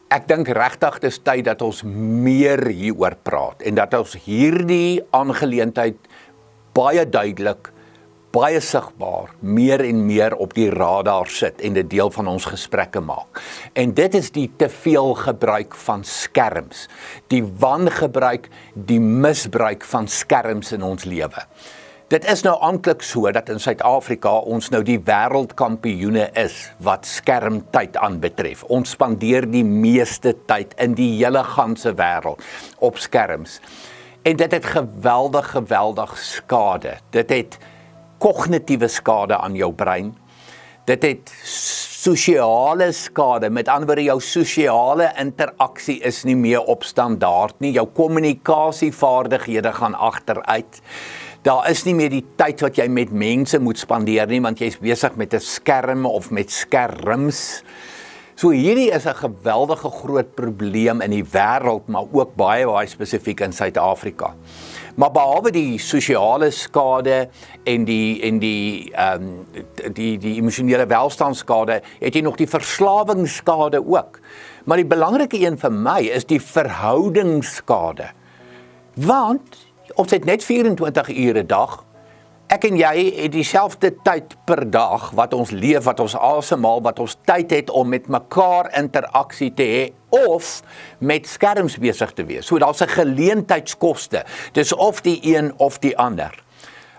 Ek dink regtig dis tyd dat ons meer hieroor praat en dat ons hierdie aangeleentheid baie duidelik, baie sigbaar, meer en meer op die radar sit en dit deel van ons gesprekke maak. En dit is die te veel gebruik van skerms, die wangebruik, die misbruik van skerms in ons lewe. Dit is nou eintlik so dat in Suid-Afrika ons nou die wêreldkampioene is wat skermtyd aanbetref. Ons spandeer die meeste tyd in die hele ganse wêreld op skerms. En dit het geweldig skade. Dit het kognitiewe skade aan jou brein. Dit het sosiale skade, met ander woorde jou sosiale interaksie is nie meer op standaard nie. Jou kommunikasievaardighede gaan agteruit. Daar is nie meer die tyd wat jy met mense moet spandeer nie, want jy is besig met 'n skerm of met skerms. So hierdie is 'n geweldige groot probleem in die wêreld, maar ook baie spesifiek in Suid-Afrika. Maar behalwe die sosiale skade en die emosionele welstandskade, het jy nog die verslawingsskade ook. Maar die belangrike een vir my is die verhoudingsskade. Want ons het net 24 ure 'n dag. Ek en jy het dieselfde tyd per dag wat ons leef, wat ons asemhaal, wat ons tyd het om met mekaar interaksie te hê of met skerms besig te wees. So daar's 'n geleentheidskoste. Dis of die een of die ander.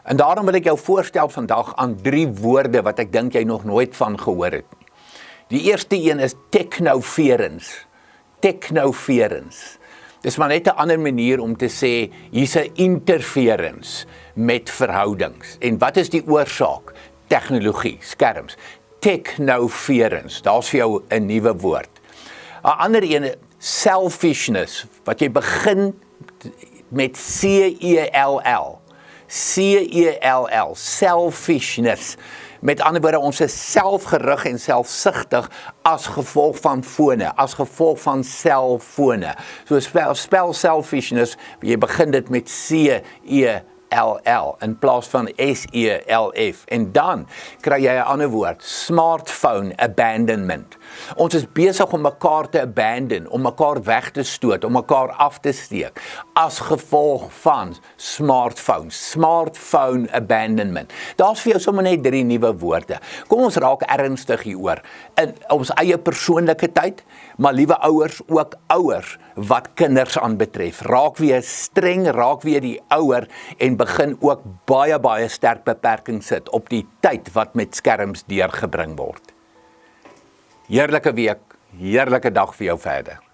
En daarom wil ek jou voorstel vandag aan 3 woorde wat ek dink jy nog nooit van gehoor het nie. Die eerste een is technoference. Technoference. Dis maar net 'n ander manier om te sê, hier's 'n interference met verhoudings. En wat is die oorsaak? Tegnologie, skerms. Technoference, daar's vir jou 'n nuwe woord. 'n Ander een, selfishness, wat jy begin met C-E-L-L. C-E-L-L, selfishness. Met ander woorde, ons is selfgerig en selfsugtig as gevolg van fone, as gevolg van selfone. So spel selfishness, jy begin dit met C-E-L-L in plaas van S-E-L-F. En dan kry jy 'n ander woord, smartphone abandonment. Ons is besig om mekaar te abandon, om mekaar weg te stoot, om mekaar af te steek, as gevolg van smartphone abandonment. Daar's vir jou sommer net 3 nuwe woorde. Kom ons raak ernstig hieroor. In ons eie persoonlike tyd, maar liewe ouers, ook ouers wat kinders aanbetref. Raak weer streng, raak weer die ouer en begin ook baie sterk beperking sit op die tyd wat met skerms deurgebring word. Heerlike week, heerlike dag vir jou verder.